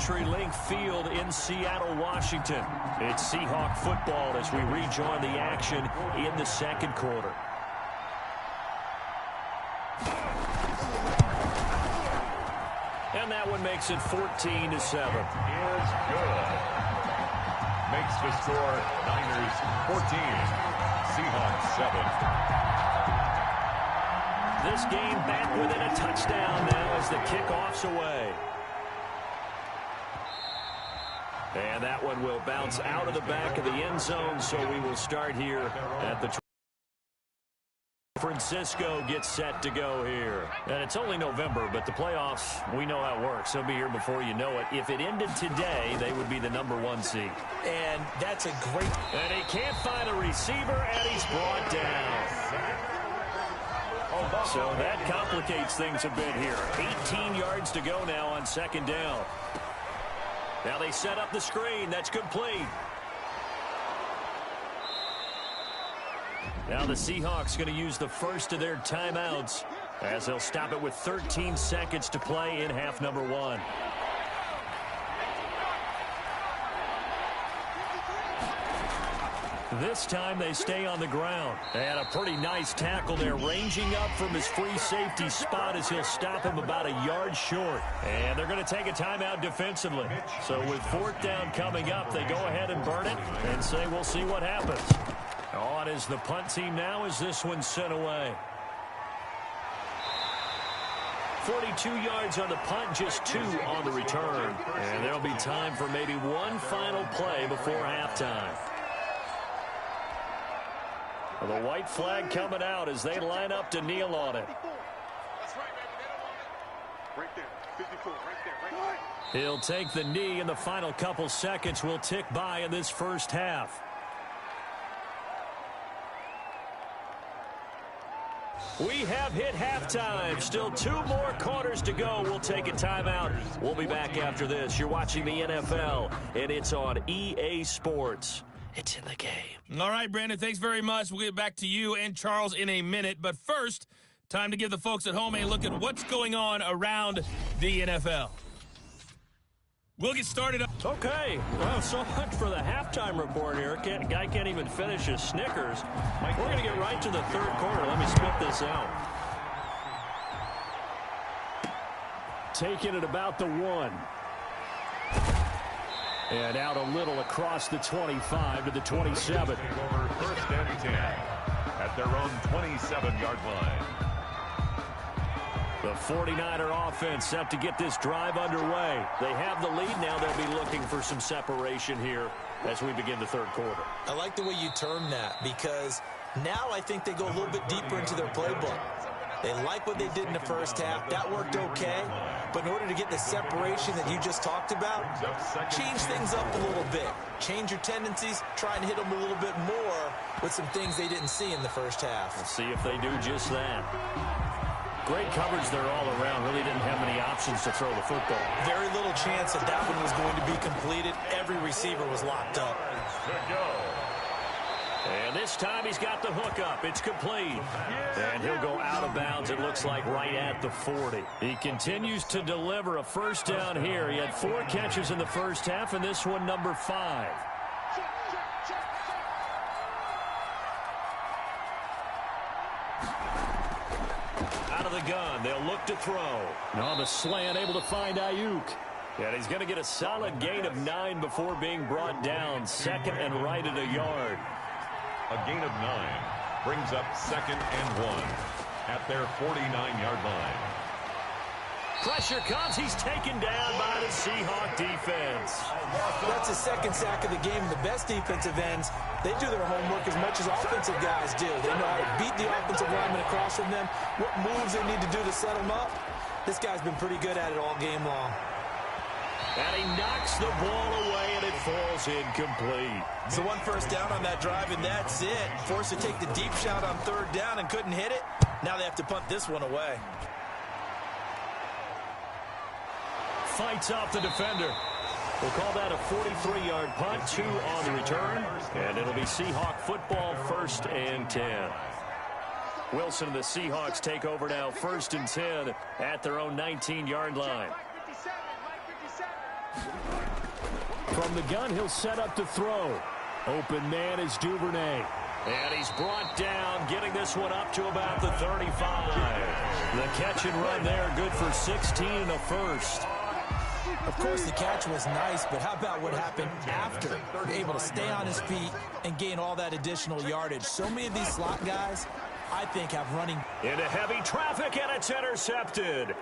CenturyLink Field in Seattle, Washington. It's Seahawk football as we rejoin the action in the second quarter. And that one makes it 14-7. Is good. Makes the score Niners 14, Seahawks 7. This game back within a touchdown now as the kickoff's away. And that one will bounce out of the back of the end zone, so we will start here at the Francisco gets set to go here. And it's only November, but the playoffs, we know how it works. They'll be here before you know it. If it ended today, they would be the #1 seed. And that's a great... And he can't find a receiver, and he's brought down. So that complicates things a bit here. 18 yards to go now on second down. Now they set up the screen. That's complete. Now the Seahawks going to use the first of their timeouts as they'll stop it with 13 seconds to play in half number 1. This time they stay on the ground. And a pretty nice tackle there, ranging up from his free safety spot as he'll stop him about a yard short. And they're going to take a timeout defensively. So with 4th down coming up, they go ahead and burn it and say we'll see what happens. On is the punt team now as this one's sent away. 42 yards on the punt, just 2 on the return. And there'll be time for maybe one final play before halftime. The white flag coming out as they line up to kneel on it. He'll take the knee, and the final couple seconds will tick by in this first half. We have hit halftime. Still 2 more quarters to go. We'll take a timeout. We'll be back after this. You're watching the NFL, and it's on EA Sports. It's in the game. All right, Brandon, thanks very much. We'll get back to you and Charles in a minute. But first, time to give the folks at home a look at what's going on around the NFL. We'll get started. Okay. Well, so much for the halftime report here. Guy can't even finish his Snickers. We're going to get right to the third quarter. Let me split this out. Taking it about the 1. And out a little across the 25 to the 27. Over 1st and 10 at their own 27-yard line. The 49er offense set to get this drive underway. They have the lead now. They'll be looking for some separation here as we begin the third quarter. I like the way you term that, because now I think they go a little bit deeper into their playbook. They like what they did in the first half. That worked okay. But in order to get the separation that you just talked about, change things up a little bit. Change your tendencies. Try and hit them a little bit more with some things they didn't see in the first half. We'll see if they do just that. Great coverage there all around. Really didn't have many options to throw the football. Very little chance that that one was going to be completed. Every receiver was locked up. And this time he's got the hook up. It's complete. And he'll go out of bounds, it looks like, right at the 40. He continues to deliver a first down here. He had 4 catches in the first half, and this one number 5. Out of the gun, they'll look to throw. And on the slant, able to find Ayuk. And he's going to get a solid gain of 9 before being brought down. 2nd and right at a yard. A gain of 9 brings up 2nd and 1 at their 49-yard line. Pressure comes. He's taken down by the Seahawk defense. That's the 2nd sack of the game. The best defensive ends, they do their homework as much as offensive guys do. They know how to beat the offensive lineman across from them, what moves they need to do to set them up. This guy's been pretty good at it all game long. And he knocks the ball away, and it falls incomplete. So 1 first down on that drive, and that's it. Forced to take the deep shot on 3rd down and couldn't hit it. Now they have to punt this one away. Fights off the defender. We'll call that a 43-yard punt, 2 on the return. And it'll be Seahawk football, 1st and 10. Wilson and the Seahawks take over now, 1st and 10 at their own 19-yard line. From the gun, he'll set up to throw. Open man is Duvernay. And he's brought down, getting this one up to about the 35. The catch and run there, good for 16 and a first. Of course, the catch was nice, but how about what happened after? Able to stay on his feet and gain all that additional yardage. So many of these slot guys, I think, have running. Into heavy traffic, and it's intercepted.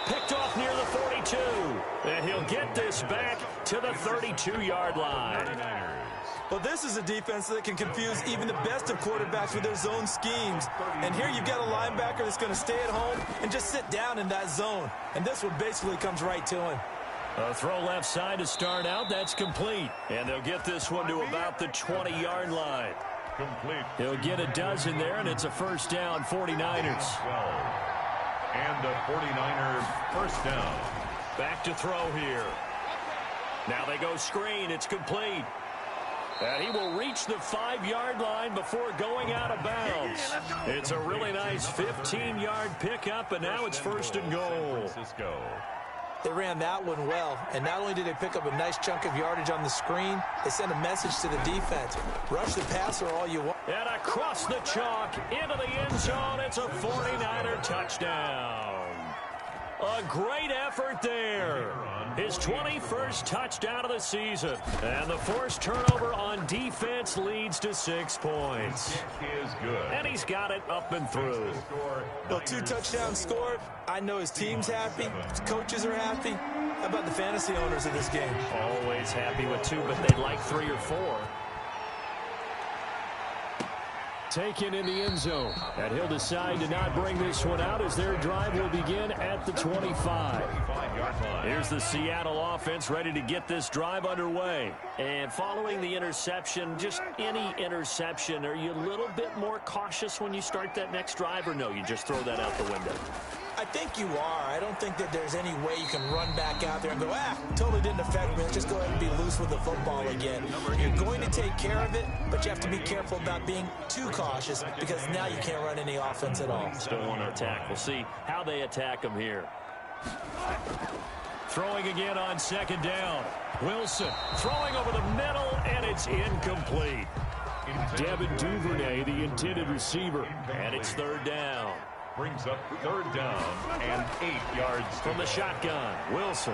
Picked off near the 42. And he'll get this back to the 32-yard line. Well, this is a defense that can confuse even the best of quarterbacks with their zone schemes. And here you've got a linebacker that's going to stay at home and just sit down in that zone. And this one basically comes right to him. A throw left side to start out. That's complete. And they'll get this one to about the 20-yard line. Complete. He'll get a dozen there, and it's a first down, 49ers. 12. And the 49ers first down. Back to throw here. Now they go screen. It's complete. And he will reach the 5-yard line before going out of bounds. It's a really nice 15-yard pickup, and now it's first and goal. They ran that one well, and not only did they pick up a nice chunk of yardage on the screen, they sent a message to the defense. Rush the passer all you want. And across the chalk, into the end zone, it's a 49er touchdown. A great effort there. His 21st touchdown of the season. And the forced turnover on defense leads to 6 points. Is good. And he's got it up and through. Well, 2 touchdowns scored. I know his team's happy. His coaches are happy. How about the fantasy owners of this game? Always happy with 2, but they'd like 3 or 4. Taken in the end zone. And he'll decide to not bring this one out as their drive will begin at the 25. Here's the Seattle offense ready to get this drive underway. And following the interception, just any interception, are you a little bit more cautious when you start that next drive, or no, you just throw that out the window? I think you are. I don't think that there's any way you can run back out there and go, totally didn't affect me. Let's just go ahead and be loose with the football again. You're going to take care of it, but you have to be careful about being too cautious because now you can't run any offense at all. Still want to attack. We'll see how they attack him here. Throwing again on second down. Wilson throwing over the middle, and it's incomplete. Devin Duvernay, the intended receiver, and it's third down. Brings up third down and 8 yards from the shotgun. Wilson.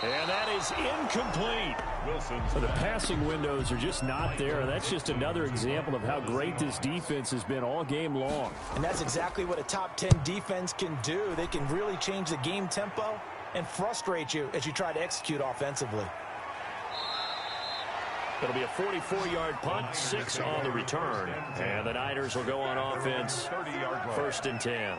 And that is incomplete. Wilson's the passing windows are just not there. That's just another example of how great this defense has been all game long. And that's exactly what a top 10 defense can do. They can really change the game tempo and frustrate you as you try to execute offensively. It'll be a 44-yard punt, 6 on the return. And the Niners will go on offense, first and 10.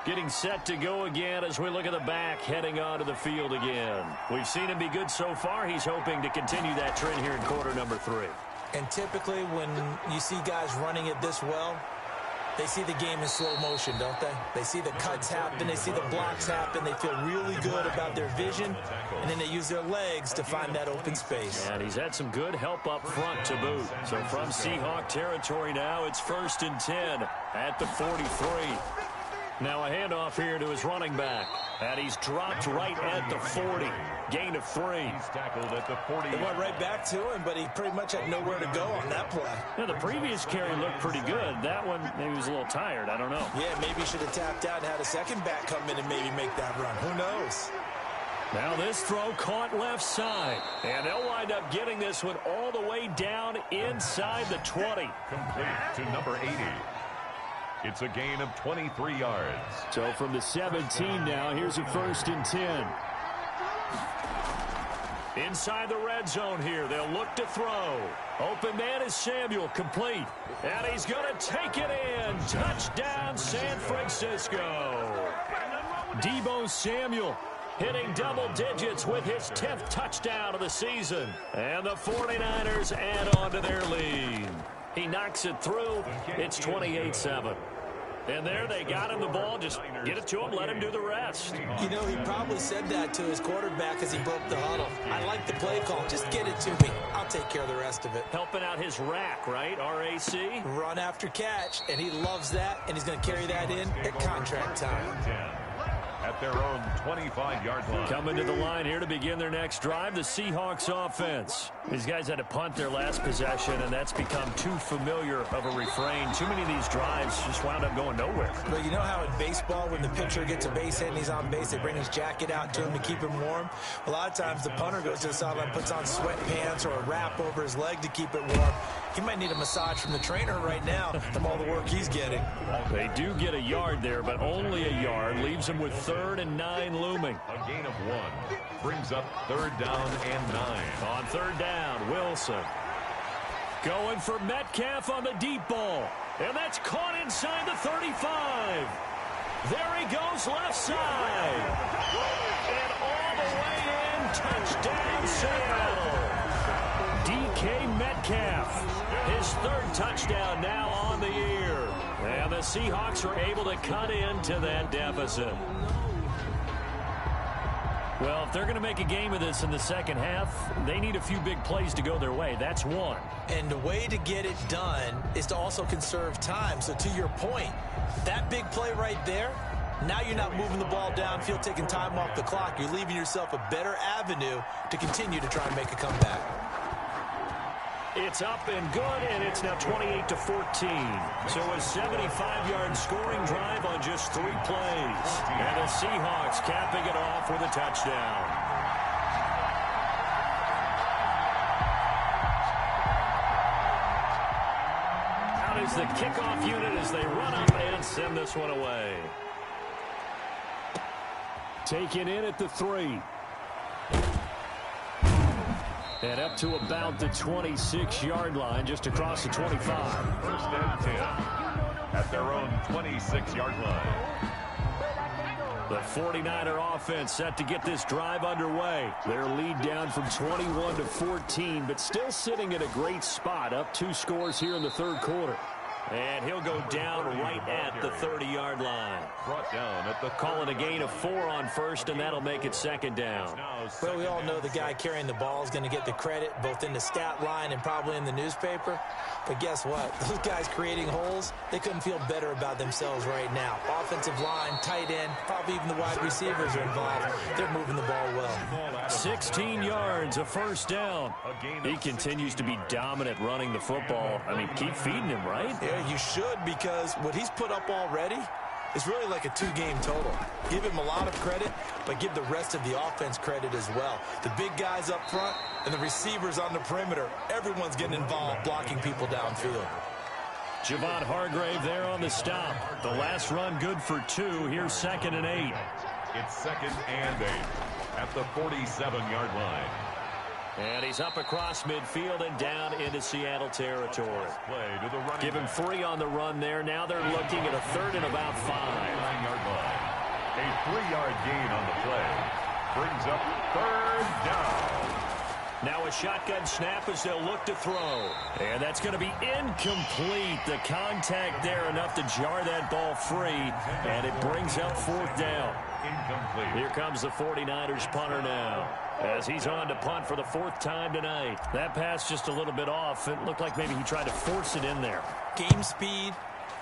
Getting set to go again as we look at the back, heading onto the field again. We've seen him be good so far. He's hoping to continue that trend here in quarter number 3. And typically when you see guys running it this well, they see the game in slow motion, don't they? They see the cuts happen, they see the blocks happen, they feel really good about their vision, and then they use their legs to find that open space. And he's had some good help up front to boot. So from Seahawk territory now, it's first and 10 at the 43. Now a handoff here to his running back. And he's dropped right at the 40. Gain of 3. He's tackled at the 40. It went right back to him, but he pretty much had nowhere to go on that play. Yeah, the previous carry looked pretty good. That one, maybe he was a little tired. I don't know. Yeah, maybe he should have tapped out and had a second back come in and maybe make that run. Who knows? Now this throw caught left side. And they'll wind up getting this one all the way down inside the 20. Complete to number 80. It's a gain of 23 yards. So from the 17 now, here's a first and 10. Inside the red zone here, they'll look to throw. Open man is Samuel, complete. And he's going to take it in. Touchdown, San Francisco. Deebo Samuel hitting double digits with his 10th touchdown of the season. And the 49ers add on to their lead. He knocks it through. It's 28-7. And there they got him the ball. Just get it to him, let him do the rest. You know, he probably said that to his quarterback as he broke the huddle. I like the play call. Just get it to me. I'll take care of the rest of it. Helping out his rack, right? R-A-C? Run after catch, and he loves that, and he's going to carry that in at contract time. at their own 25-yard line. Coming to the line here to begin their next drive, the Seahawks offense. These guys had to punt their last possession, and that's become too familiar of a refrain. Too many of these drives just wound up going nowhere. But you know how in baseball, when the pitcher gets a base hit and he's on base, they bring his jacket out to him to keep him warm? A lot of times the punter goes to the sideline, puts on sweatpants or a wrap over his leg to keep it warm. He might need a massage from the trainer right now from all the work he's getting. They do get a yard there, but only a yard. Leaves them with 3rd and 9 looming. A gain of 1 brings up 3rd down and 9. On 3rd down, Wilson. Going for Metcalf on the deep ball. And that's caught inside the 35. There he goes left side. And all the way in, touchdown Seattle. DK Metcalf. His 3rd touchdown now on the year. And the Seahawks are able to cut into that deficit. Well, if they're going to make a game of this in the second half, they need a few big plays to go their way. That's one. And the way to get it done is to also conserve time. So to your point, that big play right there, now you're not moving the ball downfield, taking time off the clock. You're leaving yourself a better avenue to continue to try and make a comeback. It's up and good, and it's now 28-14. So a 75-yard scoring drive on just 3 plays. And the Seahawks capping it off with a touchdown. Out is the kickoff unit as they run up and send this one away. Taken in at the 3. And up to about the 26-yard line, just across the 25. 1st and 10 at their own 26-yard line. The 49er offense set to get this drive underway. Their lead down from 21-14, but still sitting at a great spot, up 2 scores here in the 3rd quarter. And he'll go down right at the 30-yard line. Brought down at the calling a gain of 4 on 1st, and that'll make it 2nd down. Well, we all know the guy carrying the ball is going to get the credit, both in the stat line and probably in the newspaper. But guess what? Those guys creating holes, they couldn't feel better about themselves right now. Offensive line, tight end, probably even the wide receivers are involved. They're moving the ball well. 16 yards, a 1st down. He continues to be dominant running the football. I mean, keep feeding him, right? Yeah, you should, because what he's put up already is really like a 2-game total. Give him a lot of credit, but give the rest of the offense credit as well. The big guys up front and the receivers on the perimeter, everyone's getting involved blocking people downfield. Javon Hargrave there on the stop. The last run good for 2. Here's 2nd and 8. It's 2nd and 8 at the 47-yard line. And he's up across midfield and down into Seattle territory. Give him 3 on the run there. Now they're looking at a 3rd and about 5. 9-yard line. A 3-yard gain on the play. Brings up 3rd down. Now a shotgun snap as they'll look to throw. And that's going to be incomplete. The contact there enough to jar that ball free. And it brings up 4th down. Incomplete. Here comes the 49ers punter now, as he's on to punt for the 4th time tonight. That pass just a little bit off. It looked like maybe he tried to force it in there. Game speed,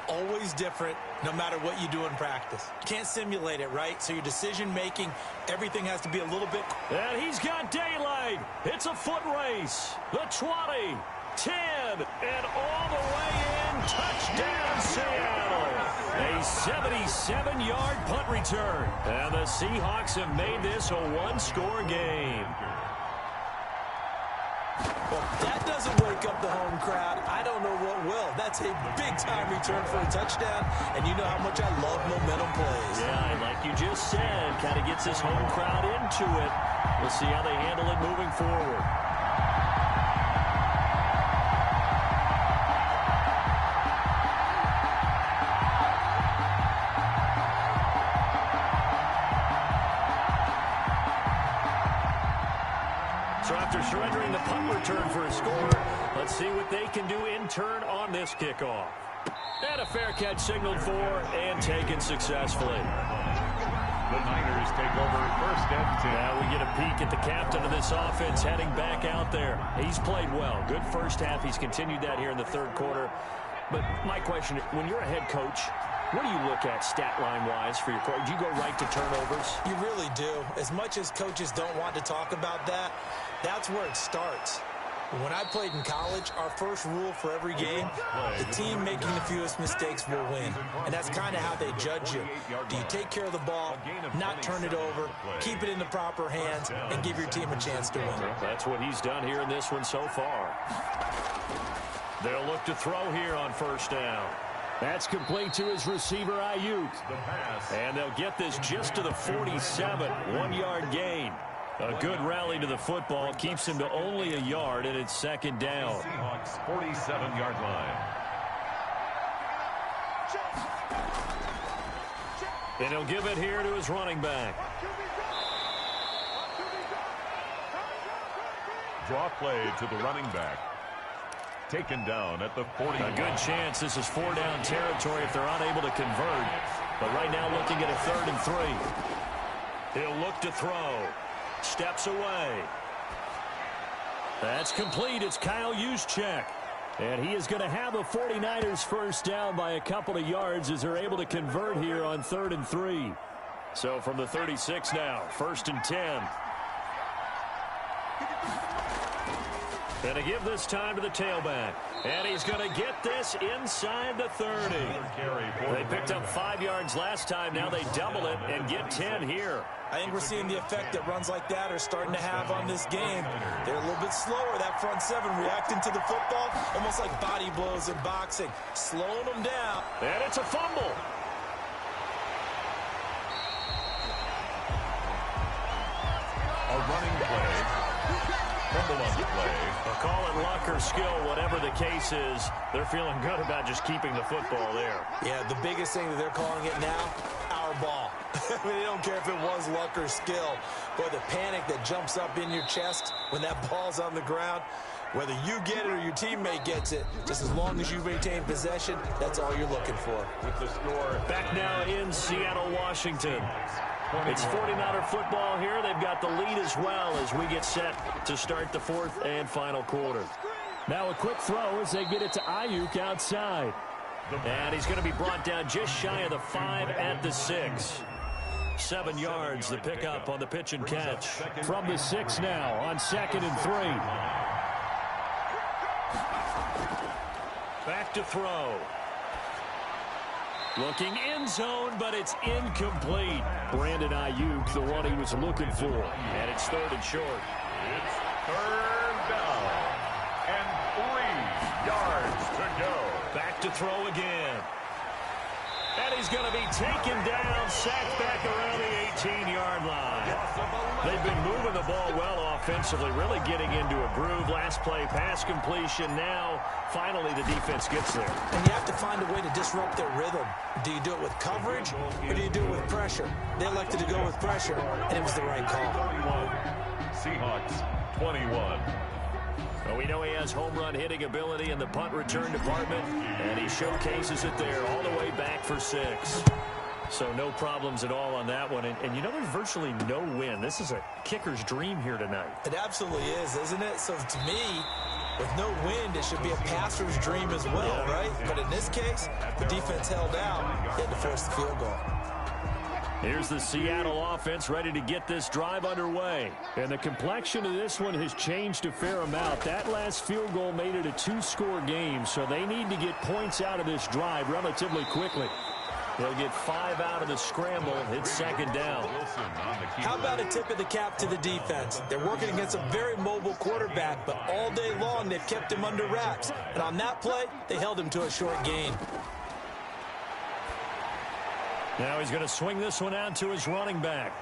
always different, no matter what you do in practice. You can't simulate it, right? So your decision-making, everything has to be a little bit... And he's got daylight. It's a foot race. The 20, 10, and all the way in. Touchdown, Seattle. A 77-yard punt return. And the Seahawks have made this a 1-score game. Well, that doesn't wake up the home crowd. I don't know what will. That's a big-time return for a touchdown, and you know how much I love momentum plays. Yeah, and like you just said, kind of gets this home crowd into it. We'll see how they handle it moving forward. So after surrendering the punt return for a score, let's see what they can do in turn on this kickoff. And a fair catch signaled for and taken successfully. The Niners take over 1st and 10. Now we get a peek at the captain of this offense heading back out there. He's played well. Good first half. He's continued that here in the 3rd quarter. But my question, when you're a head coach, What do you look at stat line-wise for your quarterback? Do you go right to turnovers? You really do. As much as coaches don't want to talk about that, that's where it starts. When I played in college, our first rule for every game, the team making the fewest mistakes will win. And that's kind of how they judge you. Do you take care of the ball, not turn it over, keep it in the proper hands, and give your team a chance to win? That's what he's done here in this one so far. They'll look to throw here on first down. That's complete to his receiver, Ayuk. And they'll get this just to the 47, 1-yard gain. A good rally to the football keeps him to only a yard, and it's second down. Seahawks 47-yard line. And he'll give it here to his running back. Draw play to the running back. Taken down at the 40. A good chance this is 4-down territory if they're unable to convert. But right now looking at a 3rd and 3. He'll look to throw. Steps away. That's complete. It's Kyle Juszczyk. And he is going to have a 49ers first down by a couple of yards as they're able to convert here on 3rd and 3. So from the 36 now, 1st and 10. And to give this time to the tailback. And he's going to get this inside the 30. They picked up 5 yards last time. Now they double it and get 10 here. I think we're seeing the effect that runs like that are starting to have on this game. They're a little bit slower, that front seven, reacting to the football, almost like body blows in boxing, slowing them down. And it's a fumble. A running play. Fumble on the play. Call it luck or skill, whatever the case is. They're feeling good about just keeping the football there. Yeah, the biggest thing that they're calling it now, our ball. I mean, they don't care if it was luck or skill. But the panic that jumps up in your chest when that ball's on the ground, whether you get it or your teammate gets it, just as long as you maintain possession, that's all you're looking for. With the score. Back now in Seattle, Washington. It's 49er football here. They've got the lead as well as we get set to start the 4th and final quarter. Now a quick throw as they get it to Ayuk outside. And he's going to be brought down just shy of the 5 at the 6. 7 yards, the pickup on the pitch and catch. From the 6 now on 2nd and 3. Back to throw. Looking end zone, but it's incomplete. Brandon Ayuk, the one he was looking for. And it's 3rd and short. It's 3rd down. And 3 yards to go. Back to throw again. And he's going to be taken down, sacked back around the 18-yard line. They've been moving the ball well offensively, really getting into a groove. Last play, pass completion. Now, finally, the defense gets there. And you have to find a way to disrupt their rhythm. Do you do it with coverage, or do you do it with pressure? They elected to go with pressure, and it was the right call. 21. Seahawks 21. Well, we know he has home run hitting ability in the punt return department, and he showcases it there all the way back for 6. So no problems at all on that one. And you know, there's virtually no wind. This is a kicker's dream here tonight. It absolutely is, isn't it? So to me, with no wind, it should be a passer's dream as well, right? But in this case, the defense held out, had to force the field goal. Here's the Seattle offense ready to get this drive underway. And the complexion of this one has changed a fair amount. That last field goal made it a 2-score game, so they need to get points out of this drive relatively quickly. They'll get 5 out of the scramble. It's 2nd down. How about a tip of the cap to the defense? They're working against a very mobile quarterback, but all day long they've kept him under wraps. And on that play, they held him to a short gain. Now he's going to swing this one out to his running back.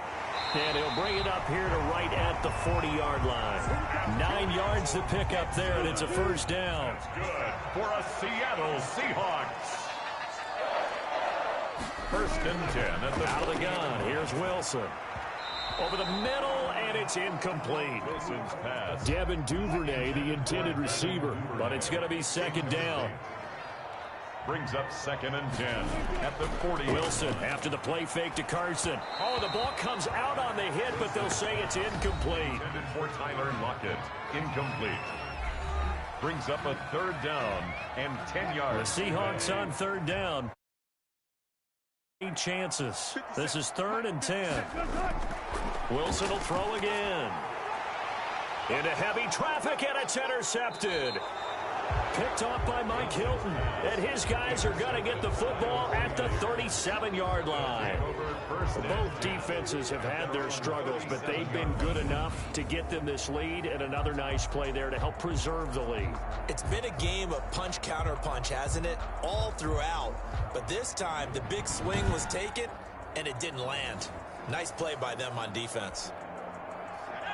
And he'll bring it up here to right at the 40-yard line. 9 yards to pick up there, and it's a first down. That's good for a Seattle Seahawks. 1st and 10 at the out of the gun. Here's Wilson. Over the middle, and it's incomplete. Wilson's pass. Devin Duvernay, the intended receiver, but it's going to be 2nd down. Brings up 2nd and 10 at the 40. Wilson after the play fake to Carson. Oh, the ball comes out on the hit, but they'll say it's incomplete. Intended for Tyler Lockett. Incomplete. Brings up a 3rd down and 10 yards. The Seahawks on 3rd down. chances. This is 3rd and 10. Wilson will throw again. Into heavy traffic, and it's intercepted. Picked off by Mike Hilton. And his guys are going to get the football at the 37-yard line. Both defenses have had their struggles, but they've been good enough to get them this lead, and another nice play there to help preserve the lead. It's been a game of punch-counter-punch, hasn't it? All throughout. But this time, the big swing was taken, and it didn't land. Nice play by them on defense.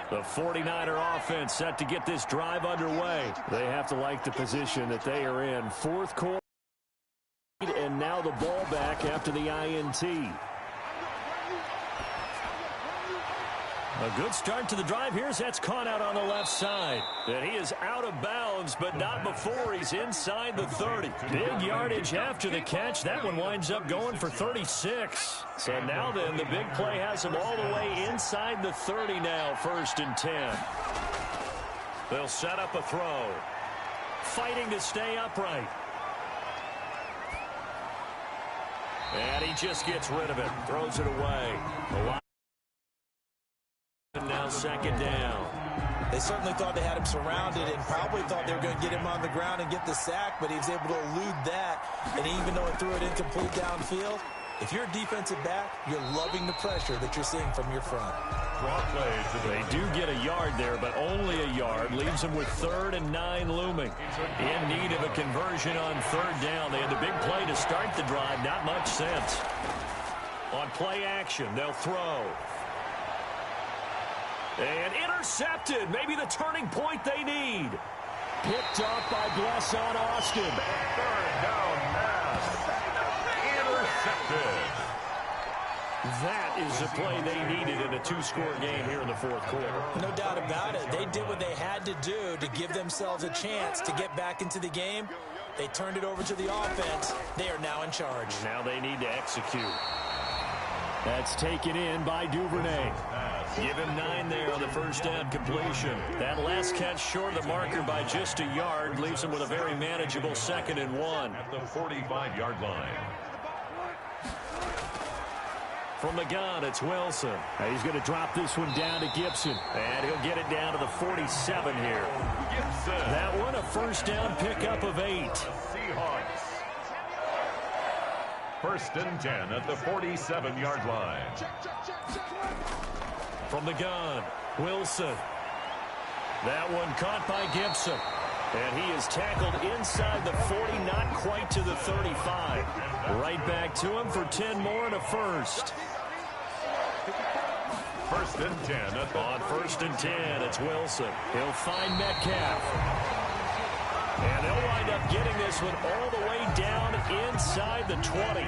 The 49er offense set to get this drive underway. They have to like the position that they are in. 4th quarter, and now the ball back after the INT. A good start to the drive. Here's that's caught out on the left side. And he is out of bounds, but not before he's inside the 30. Big yardage after the catch. That one winds up going for 36. So now then, the big play has him all the way inside the 30 now, 1st and 10. They'll set up a throw. Fighting to stay upright. And he just gets rid of it. Throws it away. Now 2nd down. They certainly thought they had him surrounded and probably thought they were going to get him on the ground and get the sack, but he was able to elude that. And even though it threw it incomplete downfield, if you're a defensive back, you're loving the pressure that you're seeing from your front. They do get a yard there, but only a yard. Leaves them with 3rd and 9 looming. In need of a conversion on 3rd down. They had the big play to start the drive. Not much sense. On play action, they'll throw. And intercepted. Maybe the turning point they need. Picked up by Bless on Austin. 3rd down pass. Intercepted. That is the play they needed in a 2-score game here in the 4th quarter. No doubt about it. They did what they had to do to give themselves a chance to get back into the game. They turned it over to the offense. They are now in charge. Now they need to execute. That's taken in by Duvernay. Give him 9 there on the 1st down completion. That last catch short of the marker by just a yard leaves him with a very manageable 2nd and 1. At the 45-yard line. From the gun, it's Wilson. He's going to drop this one down to Gibson. And he'll get it down to the 47 here. Gibson. That one a 1st down pickup of 8. Seahawks. 1st and 10 at the 47-yard line. From the gun, Wilson. That one caught by Gibson. And he is tackled inside the 40, not quite to the 35. Right back to him for 10 more and a 1st. 1st and 10 at the on 1st and 10, it's Wilson. He'll find Metcalf. And they'll wind up getting this one all the way down inside the 20.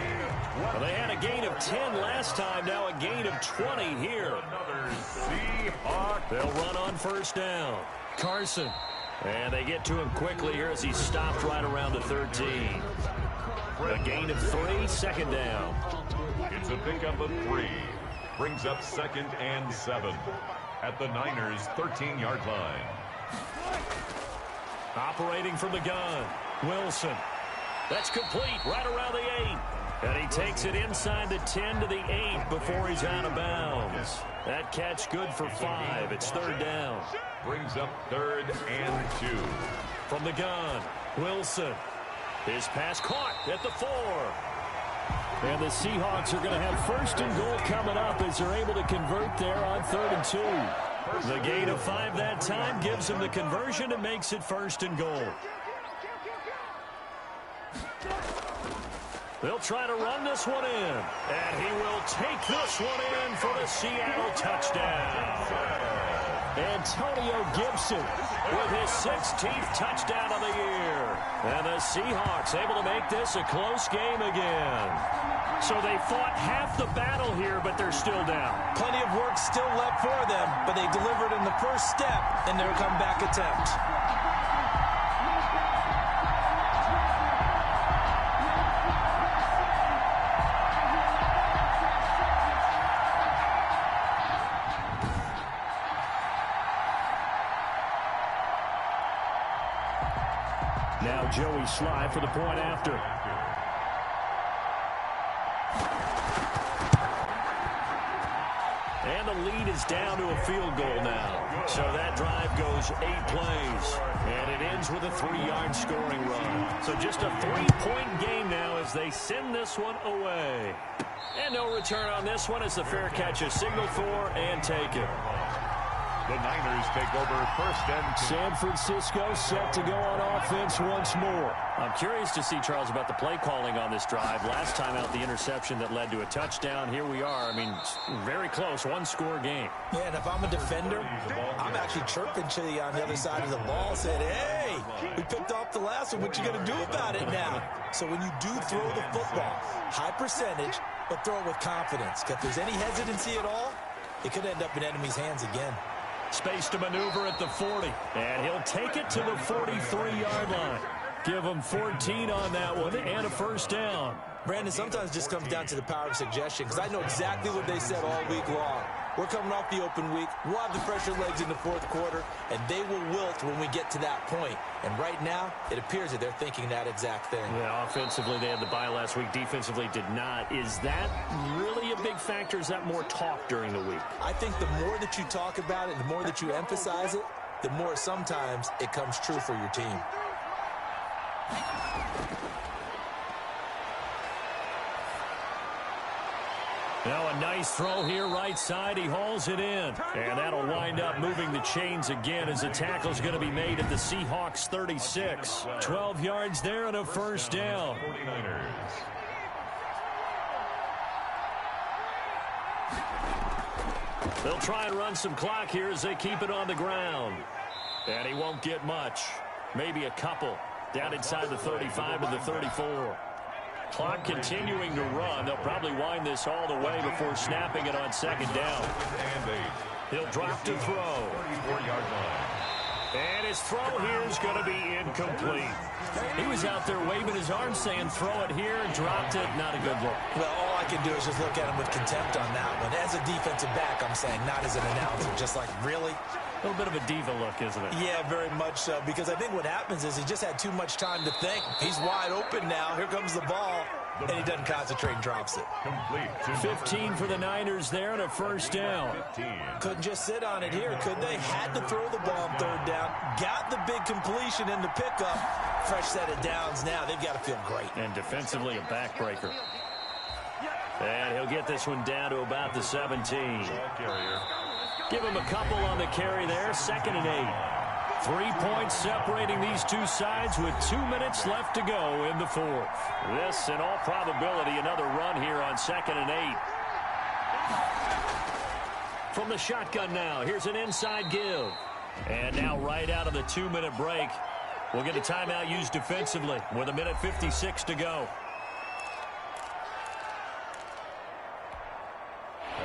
Well, they had a gain of 10 last time, now a gain of 20 here. another Seahawks. They'll run on 1st down. Carson. And they get to him quickly here as he stopped right around the 13. A gain of 3, 2nd down. It's a pickup of 3. Brings up 2nd and 7 at the Niners' 13-yard line. Operating from the gun, Wilson. That's complete right around the 8. And he takes it inside the 10 to the 8 before he's out of bounds. That catch good for 5. It's 3rd down. Brings up 3rd and 2. From the gun, Wilson. His pass caught at the 4. And the Seahawks are going to have 1st and goal coming up as they're able to convert there on 3rd and 2. The gain of 5 that time gives them the conversion and makes it 1st and goal. They'll try to run this one in. And he will take this one in for the Seattle touchdown. Antonio Gibson with his 16th touchdown of the year. And the Seahawks able to make this a close game again. So they fought half the battle here, but they're still down. Plenty of work still left for them, but they delivered in the first step in their comeback attempt. Now Joey Sly for the point after. the lead is down to a field goal now. So that drive goes 8 plays, and it ends with a 3-yard scoring run. So just a 3-point game now as they send this one away. And no return on this one as the fair catch is signaled for and taken. The Niners take over first and 10. San Francisco set to go on offense once more. I'm curious to see, Charles, about the play calling on this drive. Last time out, the interception that led to a touchdown. Here we are. I mean, very close, one-score game. Yeah, and if I'm a defender, I'm actually chirping to you on the other side of the ball, saying, hey, we picked off the last one. What you going to do about it now? So when you do throw the football, high percentage, but throw it with confidence. If there's any hesitancy at all, it could end up in enemy's hands again. Space to maneuver at the 40, and he'll take it to the 43-yard line. Give him 14 on that one and a first down. Brandon, sometimes it just comes down to the power of suggestion, because I know exactly what they said all week long. We're coming off the open week. We'll have the fresher legs in the fourth quarter, and they will wilt when we get to that point. And right now, it appears that they're thinking that exact thing. Yeah, offensively, they had the bye last week. Defensively, did not. Is that really a big factor? Is that more talk during the week? I think the more that you talk about it, the more that you emphasize it, the more sometimes it comes true for your team. Now a nice throw here right side. He hauls it in. And that'll wind up moving the chains again as the tackle's going to be made at the Seahawks 36. 12 yards there and a first down. 49ers. They'll try and run some clock here as they keep it on the ground. And he won't get much. Maybe a couple. Down inside the 35 to the 34. Clock continuing to run. They'll probably wind this all the way before snapping it on second down. He'll drop to throw. 34-yard line. And his throw here is going to be incomplete. He was out there waving his arms saying throw it here, dropped it. Not a good look. Well, all I can do is just look at him with contempt on that one. As a defensive back, I'm saying, not as an announcer. Just like, really? A little bit of a diva look, isn't it? Yeah, very much so, because I think what happens is he just had too much time to think. He's wide open now. Here comes the ball, and he doesn't concentrate and drops it. Complete. 15 for the Niners there and a first down. 15. Couldn't just sit on it here, could they? Had to throw the ball on third down. Got the big completion in the pickup. Fresh set of downs now. They've got to feel great. And defensively a backbreaker. And he'll get this one down to about the 17. Carrier. Give him a couple on the carry there. 2nd and 8. 3 points separating these two sides with 2 minutes left to go in the fourth. This, in all probability, another run here on 2nd and 8. From the shotgun now, here's an inside give. And now right out of the 2-minute break, we'll get a timeout used defensively with 1:56 to go.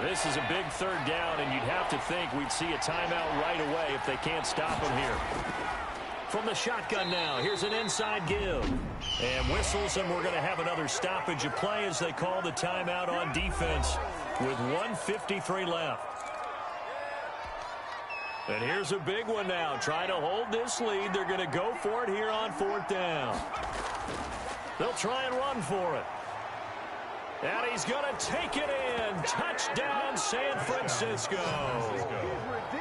This is a big third down, and you'd have to think we'd see a timeout right away if they can't stop him here. From the shotgun now, here's an inside give. And whistles, and we're going to have another stoppage of play as they call the timeout on defense with 1:53 left. And here's a big one now. Trying to hold this lead. They're going to go for it here on 4th down. They'll try and run for it. And he's going to take it in. Touchdown, San Francisco.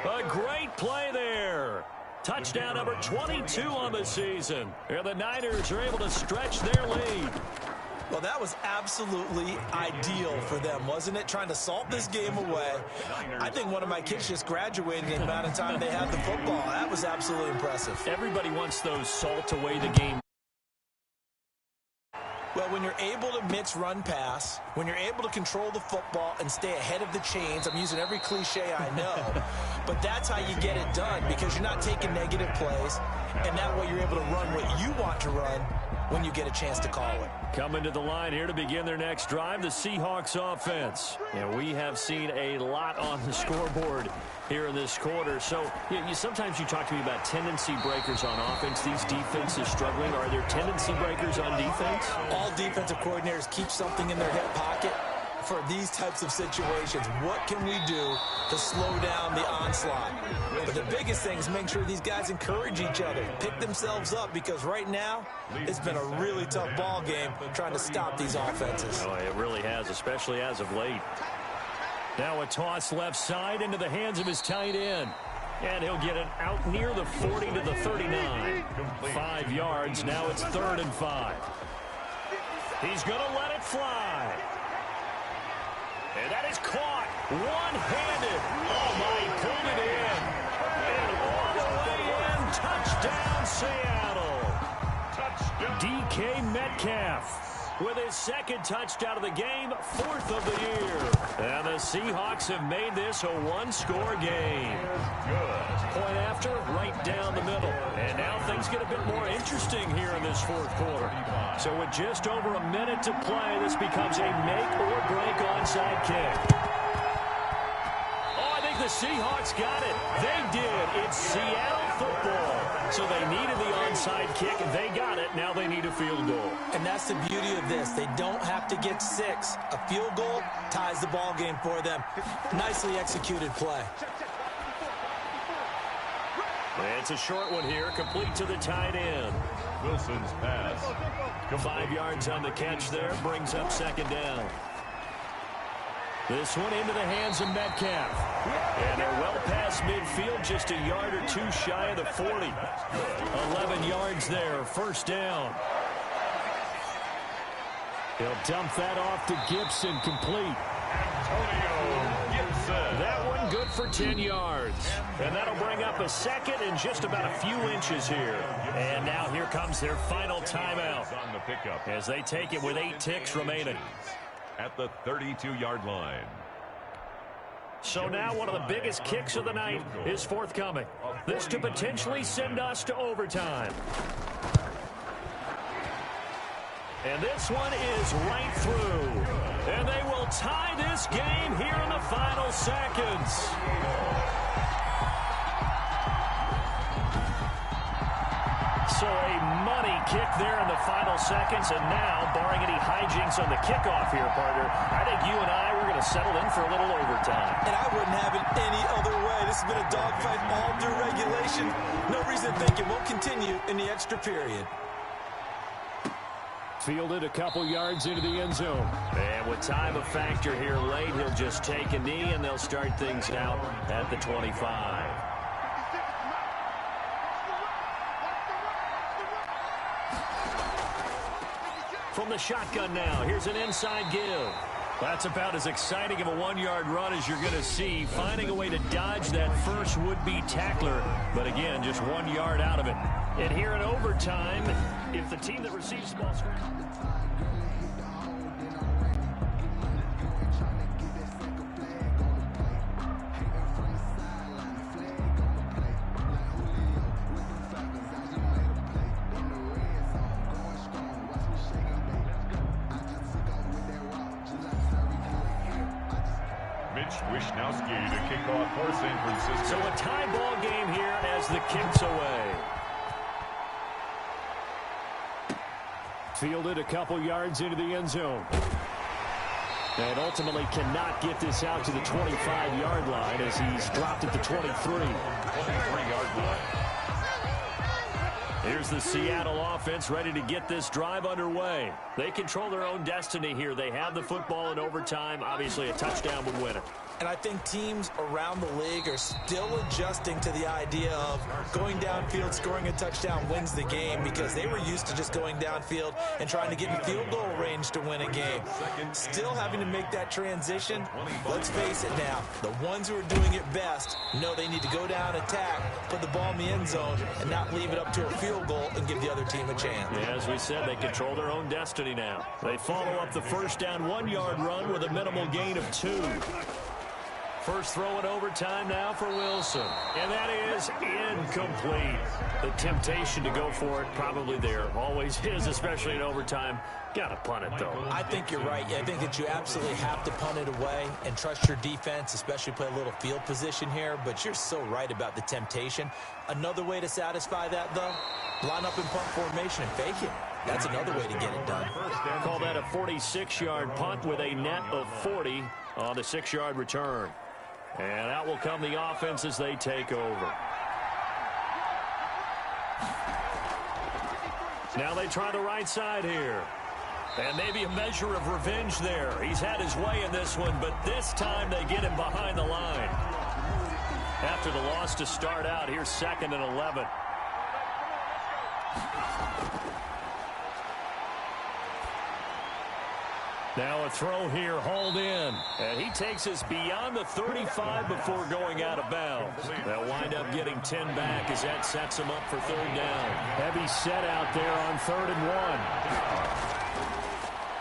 A great play there. Touchdown number 22 on the season. And the Niners are able to stretch their lead. Well, that was absolutely ideal for them, wasn't it? Trying to salt this game away. I think one of my kids just graduated in the amount of time they had the football. That was absolutely impressive. Everybody wants those salt away the game. Well, when you're able to mix run pass, when you're able to control the football and stay ahead of the chains, I'm using every cliche I know, but that's how you get it done, because you're not taking negative plays, and that way you're able to run what you want to run when you get a chance to call it. Coming to the line here to begin their next drive, the Seahawks offense. And we have seen a lot on the scoreboard here in this quarter. So sometimes you talk to me about tendency breakers on offense. These defenses struggling. Are there tendency breakers on defense? All defensive coordinators keep something in their hip pocket for these types of situations. What can we do to slow down the onslaught? But the biggest thing is make sure these guys encourage each other, pick themselves up, because right now it's been a really tough ball game trying to stop these offenses. Oh, it really has, especially as of late. Now a toss left side into the hands of his tight end. And he'll get it out near the 40 to the 39. 5 yards. Now it's 3rd and 5. He's going to let it fly. And that is caught. One-handed. Oh, my, he pulled it in. And all the way in. Touchdown, Seattle. Touchdown. DK Metcalf with his 2nd touchdown of the game, 4th of the year. And the Seahawks have made this a one-score game. Good. Point after, right down the middle. And now things get a bit more interesting here in this 4th quarter. So with just over a minute to play, this becomes a make-or-break onside kick. Oh, I think the Seahawks got it. They did. It's Seattle football. So they needed the onside kick. They got it. Now they need a field goal. And that's the beauty of this. They don't have to get 6. A field goal ties the ball game for them. Nicely executed play. It's a short one here, complete to the tight end. Wilson's pass. 5 yards on the catch there, brings up 2nd down. This one into the hands of Metcalf. And they're well past midfield, just a yard or 2 shy of the 40. 11 yards there, 1st down. He'll dump that off to Gibson, complete. Antonio Gibson. That one good for 10 yards. And that'll bring up a 2nd and just about a few inches here. And now here comes their final timeout On the pickup. as they take it with 8 ticks remaining. At the 32-yard line. So now one of the biggest kicks of the night is forthcoming. This to potentially send us to overtime. And this one is right through. And they will tie this game here in the final seconds. So a money kick there in the final seconds. And now, barring any hijinks on the kickoff here, partner, I think you and I were going to settle in for a little overtime. And I wouldn't have it any other way. This has been a dogfight all through regulation. No reason to think it won't continue in the extra period. Fielded a couple yards into the end zone. And with time a factor here late, he'll just take a knee and they'll start things out at the 25. From the shotgun now, here's an inside give. That's about as exciting of a 1-yard run as you're going to see, finding a way to dodge that first would-be tackler. But again, just 1 yard out of it. And here in overtime, if the team that receives the ball... Wishnowski to kick off for San Francisco. So a tie ball game here as the kick's away. Fielded a couple yards into the end zone. And ultimately cannot get this out to the 25-yard line as he's dropped at the 23. 23-yard line. Here's the Seattle offense ready to get this drive underway. They control their own destiny here. They have the football in overtime. Obviously, a touchdown would win it. And I think teams around the league are still adjusting to the idea of going downfield, scoring a touchdown wins the game, because they were used to just going downfield and trying to get in field goal range to win a game. Still having to make that transition. Let's face it now, the ones who are doing it best know they need to go down, attack, put the ball in the end zone, and not leave it up to a field goal and give the other team a chance. Yeah, as we said, they control their own destiny now. They follow up the first down 1-yard run with a minimal gain of 2. First throw in overtime now for Wilson. And that is incomplete. The temptation to go for it probably there. Always is, especially in overtime. Got to punt it, though. I think you're right. I think that you absolutely have to punt it away and trust your defense, especially play a little field position here. But you're so right about the temptation. Another way to satisfy that, though, line up in punt formation and fake it. That's another way to get it done. Call that a 46-yard punt with a net of 40 on the 6-yard return. And out will come the offense as they take over. Now they try the right side here. And maybe a measure of revenge there. He's had his way in this one, but this time they get him behind the line. After the loss to start out, here's 2nd and 11. Now a throw here, hauled in. And he takes us beyond the 35 before going out of bounds. They'll wind up getting 10 back as that sets him up for 3rd down. Heavy set out there on 3rd and 1.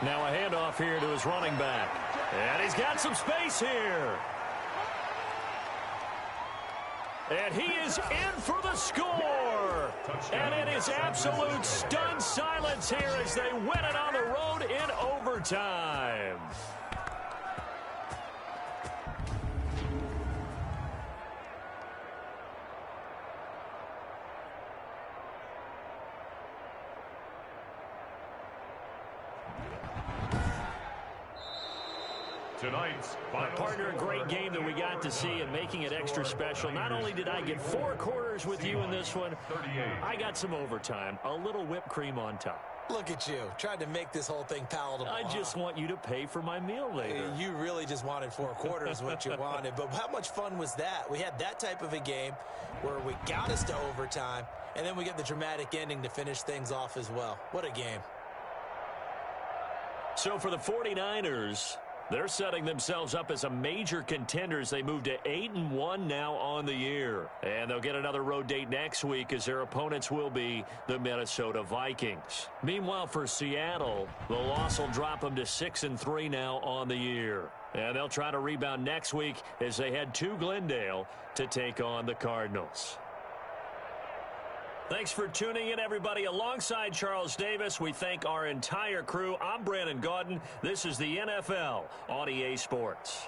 Now a handoff here to his running back. And he's got some space here. And he is in for the score. And it is absolute stunned silence here as they win it on the road in overtime. Tonight's final Partner, a great game that we got to see and making it extra special. Not only did I get 4 quarters with you in this one, I got some overtime, a little whipped cream on top. Look at you, trying to make this whole thing palatable. I just want you to pay for my meal later. You really just wanted 4 quarters, what you wanted. But how much fun was that? We had that type of a game where we got us to overtime, and then we get the dramatic ending to finish things off as well. What a game. So for the 49ers, they're setting themselves up as a major contender as they move to 8-1 now on the year. And they'll get another road date next week as their opponents will be the Minnesota Vikings. Meanwhile, for Seattle, the loss will drop them to 6-3 now on the year. And they'll try to rebound next week as they head to Glendale to take on the Cardinals. Thanks for tuning in, everybody. Alongside Charles Davis, we thank our entire crew. I'm Brandon Gaudin. This is the NFL on EA Sports.